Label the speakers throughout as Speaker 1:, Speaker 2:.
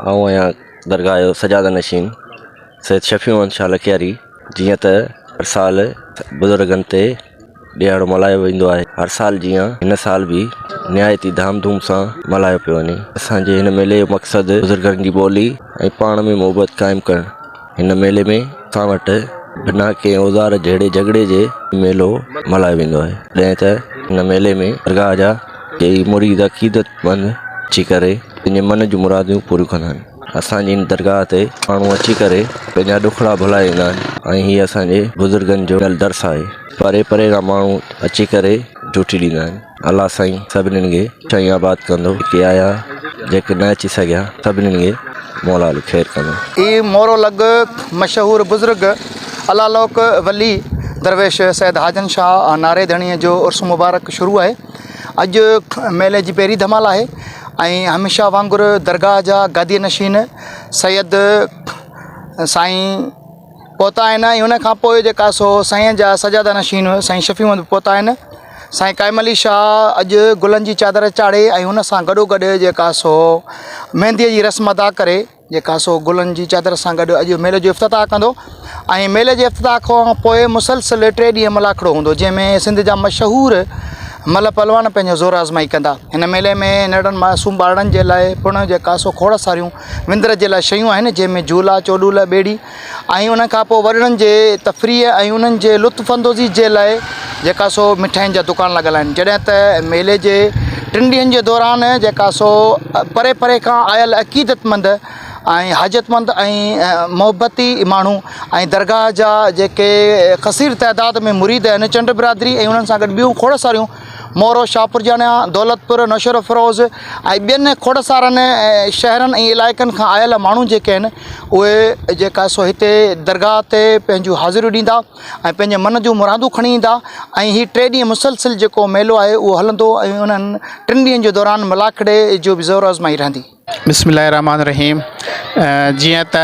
Speaker 1: आऊं आहियां दरगाह जो सजादा नशीन सैयद शफ़ी मोहम्मद शाह लखियारी। जीअं त हर साल बुज़ुर्गनि ते ॾियारो मल्हायो वेंदो आहे, हर साल जीअं हिन साल बि निहायती धाम धूम सां मल्हायो पियो वञे। असांजे हिन मेले जो मक़सदु बुज़ुर्गनि जी ॿोली ऐं पाण में मोहबत क़ाइमु करणु। हिन मेले में असां वटि बिना कंहिं औज़ार जहिड़े झगड़े जे मेलो मल्हायो वेंदो आहे। ॾहें त हिन मेले में दरगाह जा कई मुरीद अक़ीदतमंद अची करे पंहिंजे मन जूं मुरादियूं पूरियूं कंदा आहिनि। असांजी हिन दरगाह ते माण्हू अची करे पंहिंजा ॾुखड़ा भुलाए वेंदा आहिनि ऐं हीअ असांजे बुज़ुर्गनि जो दर्स आहे। परे परे खां माण्हू अची करे ड्यूटी ॾींदा आहिनि। अलाह साईं सभिनीनि खे चङी आबाद कंदो। जेके आया जेके न अची सघिया सभिनीनि खे मौला ख़ैर कंदो।
Speaker 2: ये मोरो लग मशहूर बुज़ुर्ग अलालोक वली दरवेश सैयद हाजन शाह नारे धणीअ जो उर्स मुबारक शुरू है। अॼु मेले जी पहिरीं धमाल है। हमेशा वांगुरु दरगाह जा गादी नशीन सैयद साईं पहुता आहिनि। उन खां पोइ जेका सो साईं जा सजादा नशीन साईं शफ़ी मोहम्मद पहुता आहिनि। साईं काइम अली शाह अॼु गुलनि जी चादर चाढ़े ऐं हुन सां गॾोगॾु जेका सो मेहंदीअ जी रस्म अदा करे जेका सो गुलनि जी चादर सां गॾु अॼु मेले जो इफ़्तिताह कंदो। ऐं मेले जे इफ़्तिताह खां पोइ मुसलसिल 3 ॾींहं मलाखड़ो हूंदो, जंहिंमें सिंध जा मशहूरु मल पलवान पंहिंजो ज़ोर आज़माई कंदा। हिन मेले में नंढनि मासूम ॿारनि जे लाइ पिणु जेका सो खोड़ सारियूं विंदर जे लाइ शयूं आहिनि, जंहिंमें झूला चोडूल ॿेड़ी ऐं उन खां पोइ वॾनि जे तफ़रीह ऐं उन्हनि जे लुत्फ़ अंदोज़ी जे लाइ जेका सो मिठाइनि जा दुकान लॻल आहिनि। जॾहिं त मेले जे 3 ॾींहंनि जे दौरान जेका सो परे परे खां आयल अक़ीदतमंद ऐं हाजतमंद ऐं मोहबती माण्हू ऐं दरगाह जा जेके क़सीर तइदाद में मुरीद आहिनि, चंड बिरादरी ऐं उन्हनि सां गॾु ॿियूं खोड़ सारियूं मोरो शाहपुरजाना दौलतपुर नौशर फ़रोज़ ऐं ॿियनि खोड़ सारनि शहरनि ऐं इलाइक़नि खां आयल माण्हू जेके आहिनि उहे जेका सो हिते दरगाह ते पंहिंजूं हाज़िरियूं ॾींदा ऐं पंहिंजे मन जूं मुरादूं खणी ईंदा। ऐं हीअ 3 ॾींहं मुसलसिल जेको मेलो आहे उहो हलंदो ऐं उन्हनि 3 ॾींहंनि जे दौरान मलाखड़े जो बि ज़ोर आज़माई रहंदी।
Speaker 3: बिस्मिल्लाहिर्रहमानिर्रहीम। जीअं त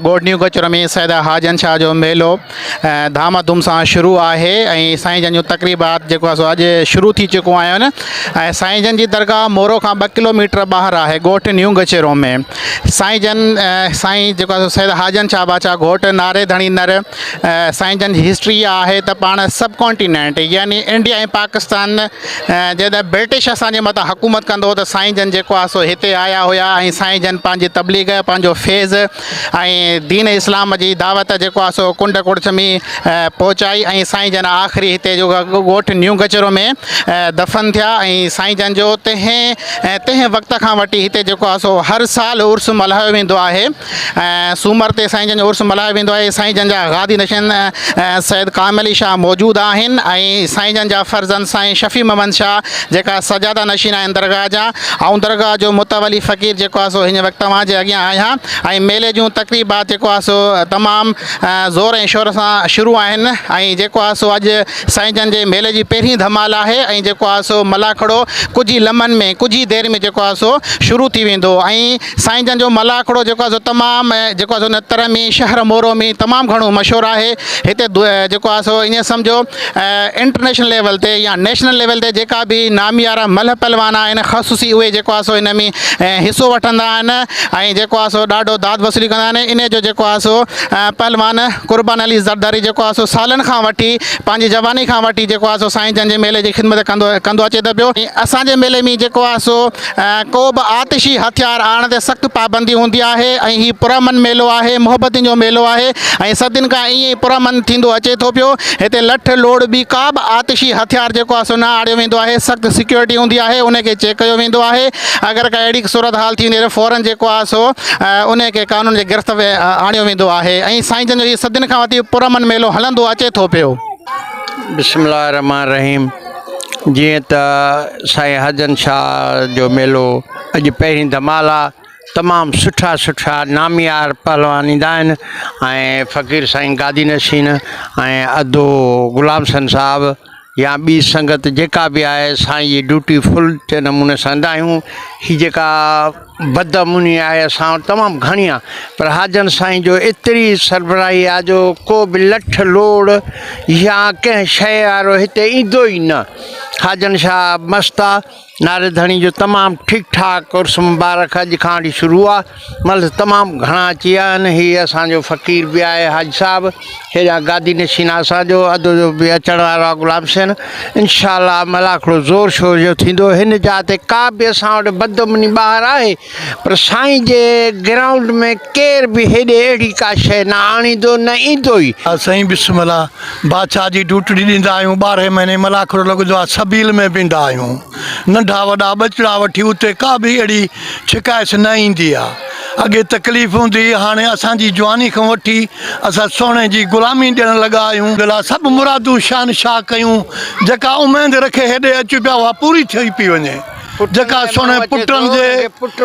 Speaker 3: गोड न्यू कचर में सैयद हाजन शाह जो मेलो धाम धूम सां शुरू आहे ऐं साईं जन जूं तक़रीबात जेको आहे सो अॼु शुरू थी चुको आहिनि। ऐं साईं जन जी दरगाह मोरो खां 2 किलोमीटर ॿाहिरि आहे, ॻोठ न्यू गचेरो में। साईं जन साईं जेको आहे सैयद हाजन शाह बादशाह घोट नारे धणी नर साईं जन जी हिस्ट्री आहे त पाण सब कॉन्टिनेंट यानी इंडिया ऐं पाकिस्तान जॾहिं ब्रिटिश असांजे मथां हुकूमत कंदो हो त साईं जन जेको आहे सो हिते आया हुया ऐं साईं जन पंहिंजी तबलीग पंहिंजो फैज़ ऐं दीन इस्लाम जी दावत जेको आहे सो कुंड कुड़च में पहुचाई ऐं साईं जन आख़िरी हिते जो ॻोठ न्यू गचरो में दफ़न थिया। ऐं साईं जन जो तंहिं वक़्त खां वठी हिते जेको आहे सो हर साल उर्स मल्हायो वेंदो आहे। सूमर ते साईं जन जो उर्स मल्हायो वेंदो आहे। साईं जन जा गादी नशीन सैयद काइम अली शाह मौजूदु आहिनि ऐं साईं जन जा फर्ज़ंद साईं शफ़ी मोहम्मद शाह जेका सजादा नशीन आहिनि दरगाह जा, ऐं दरगाह जो मुतवली फ़क़ीर जेको आहे सो हिन वक़्तु तव्हांजे अॻियां आहियां। ऐं मेले जूं तक़रीबात जेको आहे सो तमामु ज़ोर ऐं शोर सां शुरू आहिनि। ऐं जेको आहे सो अॼु साईं जन जे मेले जी पहिरीं धमाल आहे ऐं जेको आहे सो मलाखड़ो कुझु ई लम्हनि में कुझु ई देरि में जेको आहे सो शुरू थी वेंदो। ऐं साईं जन जो मलाखड़ो जेको आहे सो तमामु जेको आहे सो नतर में शहर मोरो में तमामु घणो मशहूरु आहे। हिते जेको आहे सो ईअं सम्झो इंटरनेशनल लेवल ते या नेशनल लेवल ते जेका बि नामियारा मल पहलवान आहिनि ख़ासूसी उहे जेको आहे सो हिन में हिसो वठंदा आहिनि ऐं जेको आहे सो ॾाढो दाद वसूली कंदा आहिनि। इन जो जेको आहे सो पहलवान कुर्बान अली ज़रदारी जेको आहे सो सालनि खां वठी पंहिंजी जवानी खां वठी जेको आहे सो साईं जन जे मेले जी ख़िदमत कंदो अचे त पियो। असांजे मेले में जेको आहे सो को बि आतिशी हथियार आणण ते सख़्तु पाबंदी हूंदी आहे ऐं हीउ पुरअमन मेलो आहे, मोहबतुनि जो मेलो आहे ऐं सदियुनि खां ईअं ई पुरअमन थींदो अचे थो पियो। हिते लठ लोड़ बि का बि आतिशी हथियार जेको आहे सो न आणियो वेंदो आहे। सख़्तु सिक्योरिटी हूंदी आहे, उनखे चेक कयो वेंदो आहे। अगरि का अहिड़ी सूरत हाल थी वञे त फ़ौरन जेको आहे सो उनखे कानून जे गिरफ़्त में आणियो वेंदो आहे। ऐं साईं जन जो इहो सदियुनि खां वठी पुरअमन मेलो हलंदो अचे थो पियो।
Speaker 4: बिस्मिल्लाहिर्रहमानिर्रहीम। जीअं त साईं हाजन शाह जो मेलो अॼु पहिरीं धमाल आहे। तमामु सुठा नामियार पहलवान ईंदा आहिनि ऐं फ़क़ीर साईं गादी नशीन ऐं अदो गुलाम सन साहब या ॿी संगत जेका बि आहे साईं जी ड्यूटी फुल जे नमूने सां कंदा आहियूं। हीअ जेका बदमुनी आहे असां वटि तमामु घणी आहे, पर हाजन साईं जो एतिरी सरबराही आहे जो को बि लठ लोड़ या कंहिं शइ वारो हिते ईंदो ई न। हाजन शाह मस्तु आहे, नारे धणी जो तमामु ठीकु ठाक उर्स मुबारक अॼु खां वठी शुरू आहे, मतिलबु तमामु घणा अची विया आहिनि। हीअ असांजो फ़क़ीर बि आहे हाजी साहिबु, हेॾा गादी नशीन असांजो अधु जो बि अचण वारो आहे गुलाम हुसैन। इनशा मलाखड़ो ज़ोर शोर जो थींदो। हिन जा ते का बि असां वटि बदमुनी ॿाहिरि आहे, पर साईं जे ग्राउंड में केर बि हेॾे अहिड़ी का शइ न आणींदो न ईंदो ई।
Speaker 5: साईं बिस्मिल्लाह बादशाह जी ड्यूटी ॾींदा आहियूं, 12 महीने मलाखड़ो लॻंदो आहे, सबील में वेंदा आहियूं, नंढा वॾा ॿचिड़ा वठी उते का बि अहिड़ी शिकायत न ईंदी आहे। अॻे तकलीफ़ हूंदी, हाणे असांजी जवानी खां वठी असां सोने जी ग़ुलामी ॾियणु लॻा आहियूं। भला सभु मुरादूं शान शाह कयूं, जेका उमेद रखे हेॾे अची पिया उहा पूरी थी पई वञे। जेका सोने पुटनि जे पुट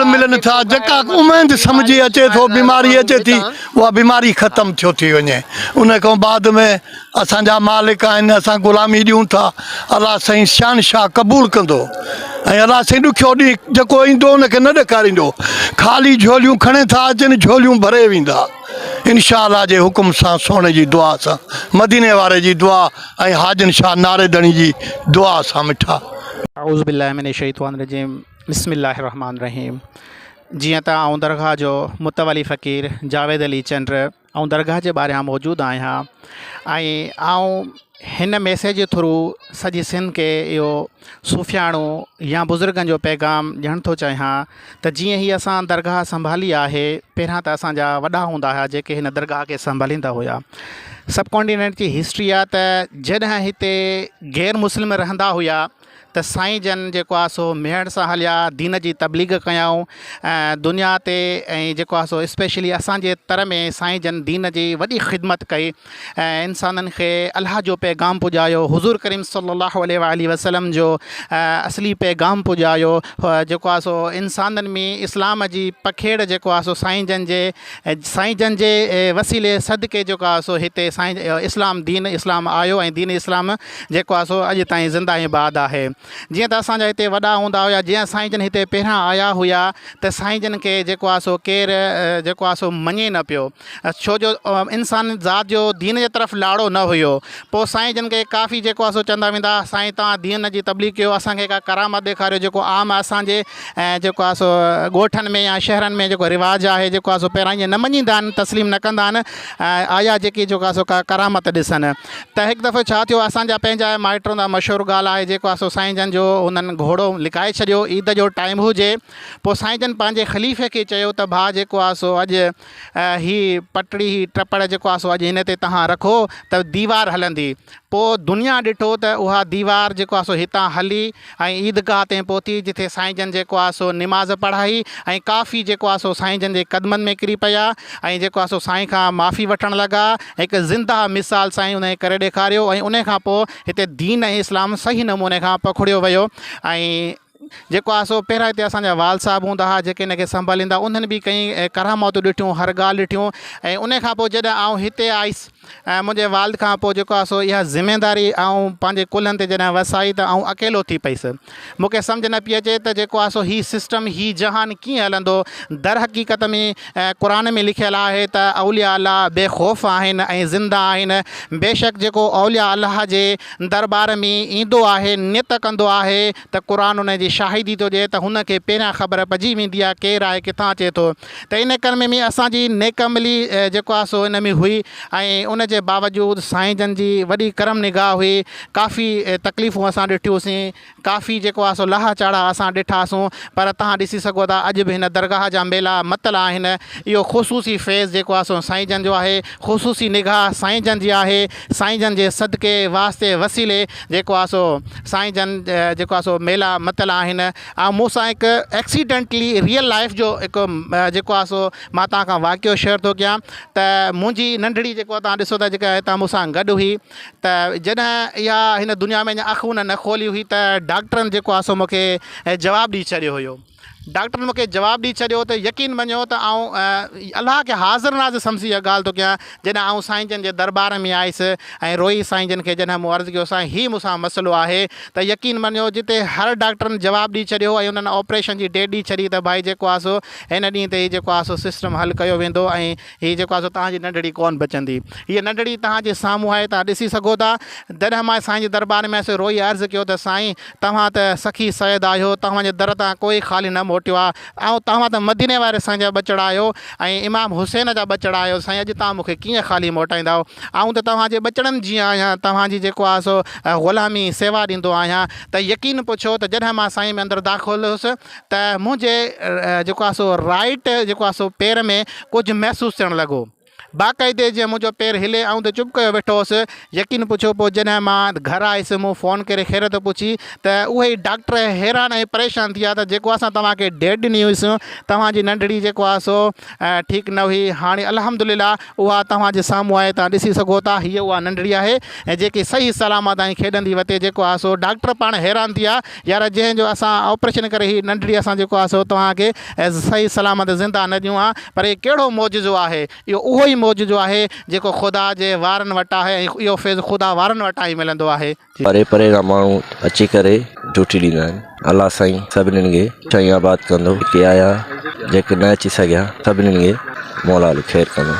Speaker 5: मिलनि था, जेका उमेद सम्झी अचे थो बीमारी अचे थी, उहा बीमारी ख़तमु थियो थी वञे। उन खां बाद में असांजा मालिक आहिनि, असां ग़ुलामी ॾियूं था, अलाह साईं शान शाह क़बूलु कंदो। ऐं अलाह साईं ॾुखियो ॾींहुं जेको ईंदो उनखे न ॾेखारींदो, ख़ाली झोलियूं खणे था अचनि, झोलियूं भरे वेंदा इनशा अल्लाह जे हुकुम सां, सोने जी दुआ सां, मदीने वारे जी दुआ ऐं हाजन शाह नारे धणी जी दुआ सां मिठा।
Speaker 3: औज़ु बिल्लाहि मिनश शैतानिर रजीम, बिस्मिल्लाहिर रहमानिर रहीम। जीअं त आउं दरगाह जो मुतवली फ़क़ीर जावेद अली चंद्र ऐं दरगाह जे ॿाहिरां मौजूदु आहियां, ऐं आउं हिन मैसेज जे थ्रू सॼी सिंध खे इहो सूफ़ियाणो या बुज़ुर्गनि जो पैगाम ॾियणु थो चाहियां त जीअं ही असां दरगाह संभाली आहे, पहिरियां त असांजा वॾा हूंदा हुआ जेके हिन दरगाह खे संभालींदा हुआ। सब कॉन्टिनेंट जी हिस्ट्री आहे त जॾहिं हिते गैर मुस्लिम रहंदा हुआ त साईं जन जेको आहे सो मेहर सां हलिया, दीन जी तबलीग कयऊं दुनिया ते, ऐं जेको आहे सो स्पेशली असांजे तर में साईं जन दीन जी वॾी ख़िदमत कई ऐं इंसाननि खे अलाह जो पैगाम पुॼायो, हुज़ूर करीम सल्लल्लाहु अलैहि वसल्लम जो असली पैगाम पुॼायो, जेको आहे सो इंसाननि में इस्लाम जी पखेड़ जेको आहे सो साईं जन जे वसीले सदके जेको आहे सो हिते साईं इस्लाम दीन इस्लाम आयो, ऐं दीन इस्लाम जेको आहे सो अॼु ताईं ज़िंदा इबाद आहे। जीअं त असांजा हिते वॾा हूंदा हुआ, जीअं साईं जन हिते पहिरियां आया हुआ त साईं जन खे जेको आहे सो केरु जेको आहे सो मञे न पियो, छो जो इंसान ज़ात जो दीन जे तरफ़ लाड़ो न हुयो। पोइ साईं जन खे काफ़ी जेको आहे सो चवंदा वेंदा, साईं तव्हां दीन जी तबलीग कयो, असांखे का करामत ॾेखारियो, जेको आम असांजे जेको आहे सो ॻोठनि में या शहरनि में जेको रिवाज़ आहे, जेको आहे सो पहिरां ईअं न मञींदा आहिनि, तस्लीम न कंदा आहिनि, आया जेकी जेको आहे सो का करामत ॾिसनि। त हिकु दफ़ो छा थियो, असांजा पंहिंजा माइट हूंदा, मशहूरु ॻाल्हि आहे, जेको आहे सो साईं जन जो उन्हनि घोड़ो लिकाए छॾियो, ईद जो टाइम हुजे। पोइ साईं जन पंहिंजे ख़लीफ़े खे चयो त भाउ जेको आहे सो अॼु ही पटड़ी ही टपड़ जेको आहे सो अॼु हिन ते तव्हां रखो त दीवार हलंदी। पोइ दुनिया ॾिठो त उहा दीवार जेको आहे सो हितां हली ऐं ईदगाह ते पहुती, जिथे साईं जन जेको आहे सो निमाज़ पढ़ाई ऐं काफ़ी जेको आहे सो साईं जन जे क़दमनि में किरी पिया, ऐं जेको आहे सो साईं खां माफ़ी वठणु लॻा। हिकु ज़िंदा मिसाल साईं उन करे ॾेखारियो, ऐं उन खां पोइ हिते दीन ऐं इस्लाम सही नमूने खां पखिड़ियो वियो। ऐं जेको आहे सो पहिरियां हिते असांजा वाल साहिब हूंदा हुआ जेके हिन खे संभालींदा, उन्हनि बि कई करामातूं ॾिठियूं, हर ॻाल्हि ॾिठियूं। ऐं उन खां पोइ जॾहिं आउं हिते आयुसि, मुंहिंजे वालिद खां पोइ जेको आहे सो इहा ज़िमेदारी ऐं पंहिंजे कुलनि ते जॾहिं वसाई त आउं अकेलो थी पईसि। मूंखे सम्झ न पई अचे त जेको आहे सो हीउ सिस्टम हीउ जहान कीअं हलंदो। दर हक़ीक़त में क़ुर में लिखियलु आहे त औलिया अल्लाह बेख़ौफ़ आहिनि ऐं ज़िंदा आहिनि। बेशक जेको औलिया अल्लाह जे दरबार में ईंदो आहे, नित कंदो आहे, त क़ुर उन जी शाहिदी थो ॾिए त हुनखे पहिरियां ख़बर पइजी वेंदी आहे केरु आहे, किथां अचे थो। त इन कर्म में असांजी नेकमली जेको आहे सो इन में हुई, ऐं उन जे बावजूदि साईं जन जी वॾी करम निगाह हुई। काफ़ी तकलीफ़ूं असां ॾिठियूंसीं, काफ़ी जेको आहे सो लाहा चाढ़ा असां ॾिठासीं, पर तव्हां ॾिसी सघो था अॼु बि हिन दरगाह जा मेला मतल आहिनि। इहो ख़ुशूसी फैज़ जेको आहे सो साईं जन जो आहे, ख़ुशूसी निगाह साईं जन जी आहे। साईं जन जे सदके वास्ते वसीले जेको आहे सो साईं जन जेको आहे सो मेला मतल आहिनि। ऐं मूंसां हिकु एक्सीडेंटली रियल लाइफ जो हिकु जेको आहे सो मां तव्हां खां वाक़ियो शेयर थो कयां त मुंहिंजी नंढड़ी जेको तव्हां ॾिसो था जेका हितां मूंसां गॾु हुई, त जॾहिं इहा हिन दुनिया में अखि हुन न खोली हुई त डॉक्टरनि जेको आहे सो मूंखे जवाबु ॾेई छॾियो हुयो डॉक्टर मूंखे जवाबु ॾेई छॾियो त यकीन मञो त अलाह खे हाज़िर नाज़िर सम्झी इहा ॻाल्हि थो कयां। जॾहिं आउं साईं जन जे दरबार में आयुसि ऐं रोई साईं जन खे जॾहिं मूं अर्ज़ु कयो साईं हीउ मूंसां मसइलो आहे त यकीन मञो जिते हर डॉक्टरनि जवाबु ॾेई छॾियो ऐं उन्हनि ऑपरेशन जी डेट ॾेई छॾी त भाई जेको आहे सो हिन ॾींहं ते जेको आहे सो सिस्टम हल कयो वेंदो ऐं हीअ जेको आहे सो तव्हांजी नंढड़ी कोन बचंदी। हीअ नंढड़ी तव्हांजे साम्हूं आहे, तव्हां ॾिसी सघो था। जॾहिं मां साईं जे दरबार में आयुसि रोई अर्ज़ु कयो त साईं तव्हां त सखी सैद आहियो, तव्हांजे दर तां कोई ख़ाली न मोटियो आहे ऐं तव्हां त मदीने वारे साईं जा बचड़ा आहियो ऐं इमाम हुसैन जा बचड़ा आहियो। साईं अॼु तव्हां मूंखे कीअं ख़ाली मोटाईंदव? आऊं त तव्हांजे बचड़नि जीअं आहियां, तव्हांजी जेको आहे सो ग़ुलामी सेवा ॾींदो आहियां। त यकीन पुछो त जॾहिं मां साईं में अंदरि दाख़िल हुयुसि त मुंहिंजे जेको आहे सो राइट जेको आहे सो पेर में कुझु महसूसु थियणु लॻो। बाक़ाइदे जीअं मुंहिंजो पेर हिले ऐं त चुप कयो वेठो हुउसि। यकीन पुछो पोइ जॾहिं मां घर आयुसि मूं फ़ोन करे ख़ैरियत पुछी त उहे ई डॉक्टर हैरान ऐं परेशान थी विया त जेको असां तव्हांखे डेट ॾिनी हुईसीं तव्हांजी नंढड़ी जेको आहे सो ठीकु न हुई। हाणे अल्हम्दुलिल्लाह उहा तव्हांजे साम्हूं आहे, तव्हां ॾिसी सघो था। हीअ उहा नंढड़ी आहे ऐं जेकी सही सलामत ऐं खेॾंदी वते जेको आहे सो डॉक्टर पाण हैरान थी विया यार जंहिंजो असां ऑपरेशन करे हीअ नंढड़ी असां जेको आहे सो तव्हांखे सही सलामत ज़िंदा न ॾियूं आहे। पर इहो कहिड़ो मौजूज़ो आहे? इहो उहो ई मौजूज़ो आहे जेको ख़ुदा जे वारनि वटां आहे ऐं इहो फैज़ ख़ुदा वारनि वटां ई मिलंदो आहे।
Speaker 1: परे परे खां माण्हू अची करे ड्यूटी ॾींदा आहिनि। अलाह साईं सभिनीनि खे चङी आबाद कंदो। के आया जेके न अची सघिया सभिनीनि खे मौला ख़ैरु कंदो।